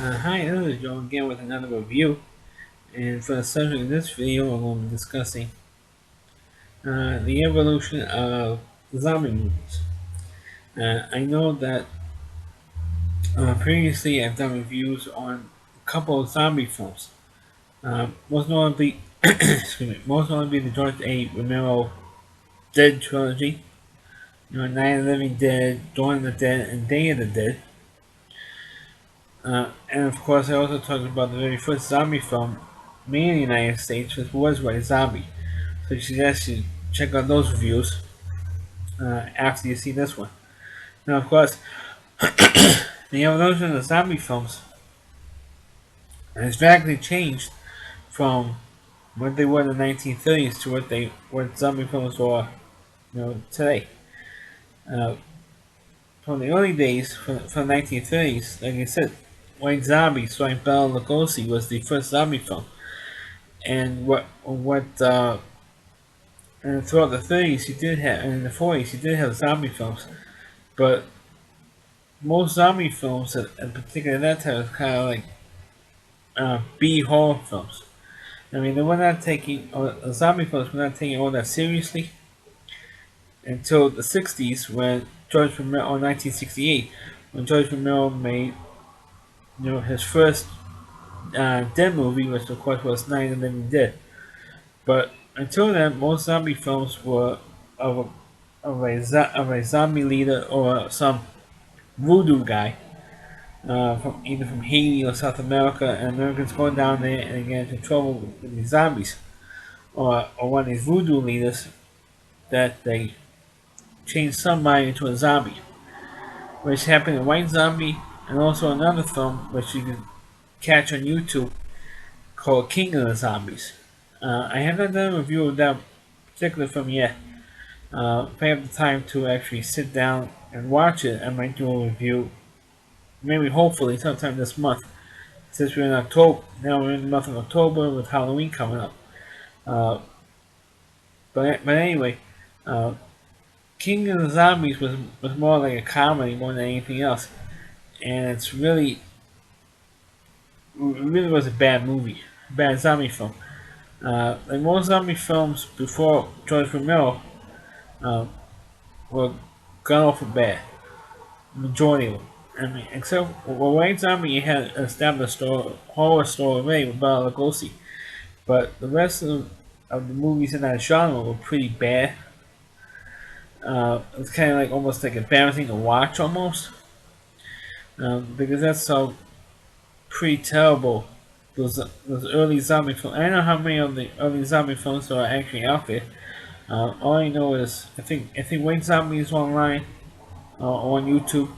Hi, this is Joe again with another review. And for the subject of this video, I'm going to be discussing the evolution of zombie movies. I know that previously I've done reviews on a couple of zombie films. Most notably, excuse me, most notably the George A. Romero Dead trilogy. Night of the Living Dead, Dawn of the Dead, and Day of the Dead. And of course, I also talked about the very first zombie film made in the United States, which was White Zombie. So you should actually check out those reviews after you see this one. Now, of course, the evolution of zombie films has radically changed from what they were in the 1930s to what zombie films are, today. Uh, from the early days, from the 1930s, like I said, White Zombie, starring Bela Lugosi, was the first zombie film. And and throughout the 30s, you did have, and in the 40s, you did have zombie films, but most zombie films, in particular that time, was kind of like B horror films. I mean, they were not taking zombie films were not taking all that seriously until the '60s when George Romero, or 1968, when George Romero made his first Dead movie, which of course was Night of the Living Dead. But until then, most zombie films were of of a zombie leader or some voodoo guy from either from Haiti or South America, and Americans going down there and get into trouble with these zombies, or one of these voodoo leaders that they change somebody into a zombie, which happened in White Zombie, and also another film which you can catch on YouTube called King of the Zombies. I have not done a review of that particular film yet. If I have the time to actually sit down and watch it, I might do a review, maybe hopefully sometime this month. Since we're in October, now we're in the month of October with Halloween coming up. Uh, but anyway, uh, King of the Zombies was more like a comedy more than anything else, and it really was a bad movie, a bad zombie film. Like most zombie films before George Romero uh, were gone off of bad, majority of them. I mean, except for White Zombie, you had established horror story already with Bela Lugosi, but the rest of the movies in that genre were pretty bad. It's kind of like almost like embarrassing to watch almost, because that's so pretty terrible. Those early zombie films. I don't know how many of the early zombie films are actually out there. All I know is I think White Zombie is online on YouTube,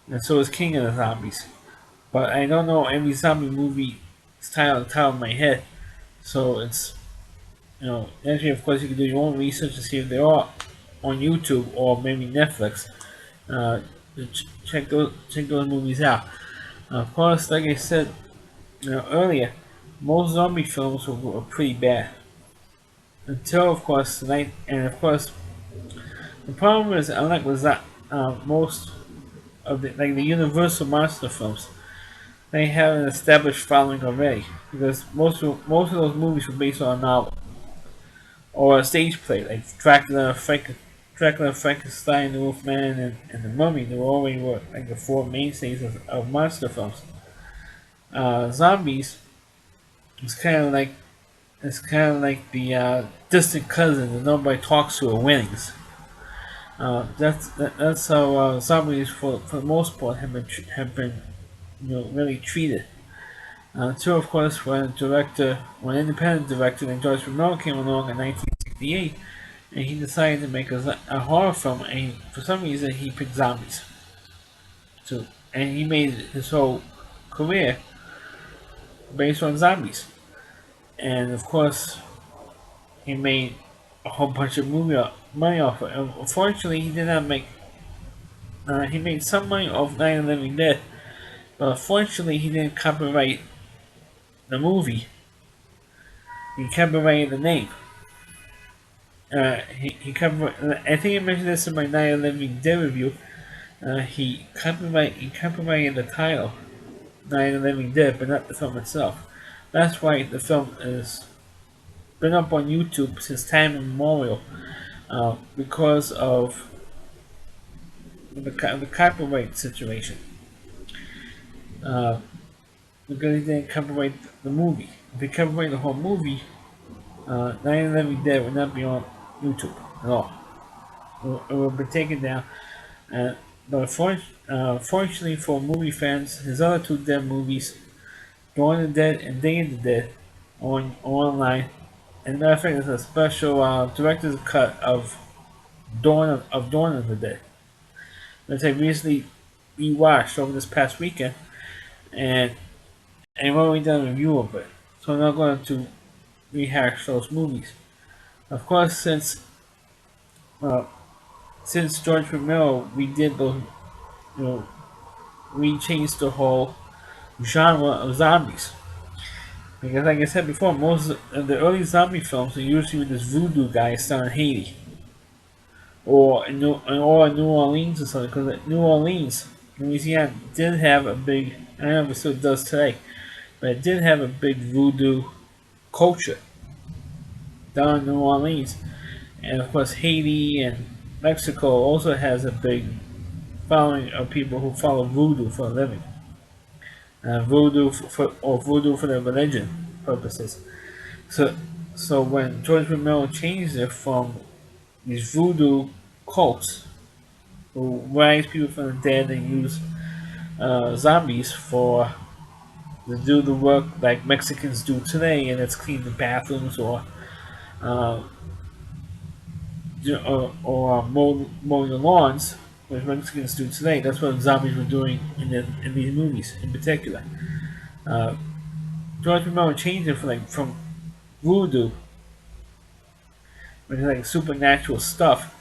and so is King of the Zombies. But I don't know every zombie movie title on the top of my head. So it's actually of course you can do your own research to see if they are on YouTube or maybe Netflix. Uh, check those movies out. Of course, like I said earlier, most zombie films were pretty bad until of course tonight. And of course, the problem is unlike with that, most of the Universal monster films, they have an established following already because most of those movies were based on a novel or a stage play like Dracula, Frankenstein, the Wolfman, and the Mummy. They were already were like the four mainstays of monster films. Zombies is kind of like the distant cousin that nobody talks to or winnings. That's how zombies for the most part have been really treated. Two, of course, when independent director named George Romero came along in 1968, and he decided to make a horror film, and for some reason he picked zombies. So, and he made his whole career based on zombies. And of course, he made a whole bunch of money off it. Unfortunately, he did not make. He made some money off Night of the Living Dead, but unfortunately, he didn't copyright the movie. He copyrighted the name. He copyrighted. I think I mentioned this in my Night of the Living Dead review. He copyrighted the title, Night of the Living Dead, but not the film itself. That's why the film has been up on YouTube since time immemorial, because of the copyright situation. Uh, because they didn't copyright the movie. If they copyright the whole movie, Night of the Living Dead would not be on YouTube at all. It would be taken down. Uh, but fortunately for movie fans, his other two Dead movies, Dawn of the Dead and Day of the Dead, online. And matter of fact, there's a special director's cut of Dawn of the Dead that I recently rewatched over this past weekend, and I've already done a review of it. So I'm not going to rehash those movies. Of course, uh, since George Romero redid those, you know, we changed the whole genre of zombies. Because, like I said before, most of the early zombie films are usually with this voodoo guy starring Haiti, or New Orleans or something. Because New Orleans, Louisiana, did have a big. I don't know if it still does today, but it did have a big voodoo culture down in New Orleans, and of course Haiti and Mexico also has a big following of people who follow voodoo for a living. Voodoo for their religion purposes. So, so when George Romero changed it from these voodoo cults who rise people from the dead and use zombies for to do the work like Mexicans do today, and it's clean the bathrooms uh, or mowing the lawns, which Mexicans do today. That's what zombies were doing in these movies in particular. Uh, George Romero changed it from voodoo, which is like supernatural stuff,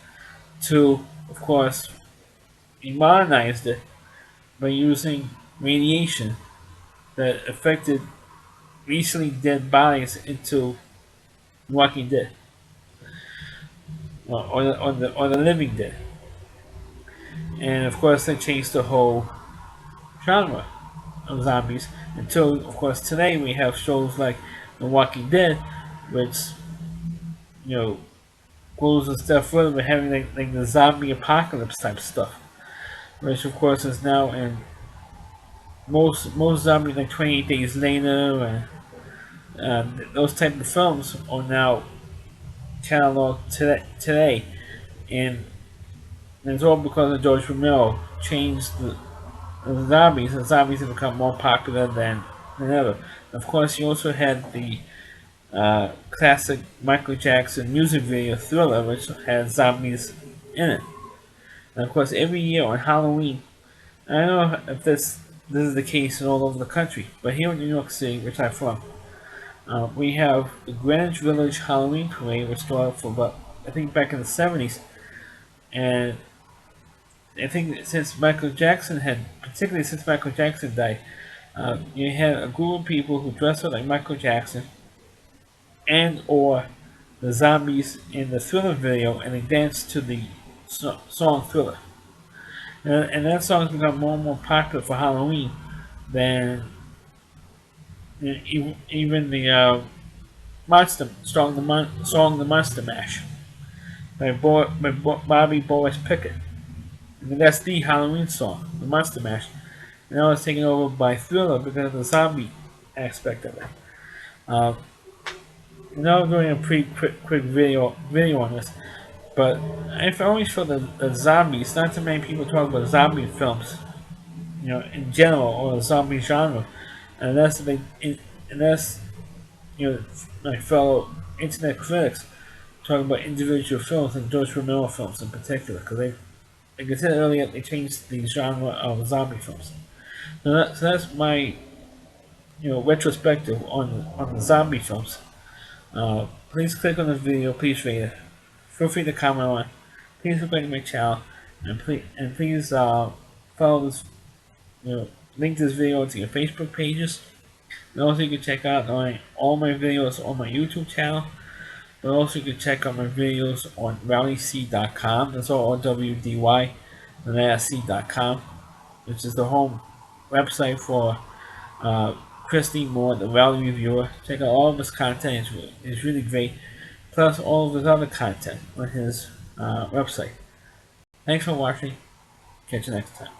to, of course, he modernized it by using radiation that affected recently dead bodies into Walking Dead, or the Living Dead, and of course they changed the whole genre of zombies until, of course, today we have shows like The Walking Dead, which you know goes a step further by having like the zombie apocalypse type stuff, which of course is now in most zombies like 28 Days Later and those type of films are now cataloged today, and it's all because of George Romero changed the zombies, and zombies have become more popular than ever. Of course, you also had the classic Michael Jackson music video Thriller, which had zombies in it. And of course, every year on Halloween, I don't know if this is the case in all over the country, but here in New York City, which I'm from, we have the Greenwich Village Halloween Parade, which started for about, I think, back in the 70s. And I think particularly since Michael Jackson died, you had a group of people who dressed up like Michael Jackson and or the zombies in the Thriller video, and they danced to the song Thriller. And that song's become more and more popular for Halloween than even the Monster song, the Monster Mash by Bobby Boris Pickett. I mean, that's the Halloween song, the Monster Mash. And now it's taken over by Thriller because of the zombie aspect of it. Uh, now I'm doing a pretty quick video on this, but I always feel that the zombies. Not too many people talk about zombie films, in general, or the zombie genre, unless my fellow internet critics talking about individual films and George Romero films in particular, because like I said earlier, they changed the genre of zombie films. So that's my retrospective on the zombie films. Please click on the video. Please rate it. Feel free to comment on it. Please subscribe to my channel, and please follow this. Link this video to your Facebook pages. And also, you can check out all my videos on my YouTube channel. But also, you can check out my videos on rowdyc.com. That's all RWDY, and C.com, which is the home website for Christy Moore, the Rally Reviewer. Check out all of his content; it's really great. Plus all of his other content on his website. Thanks for watching. Catch you next time.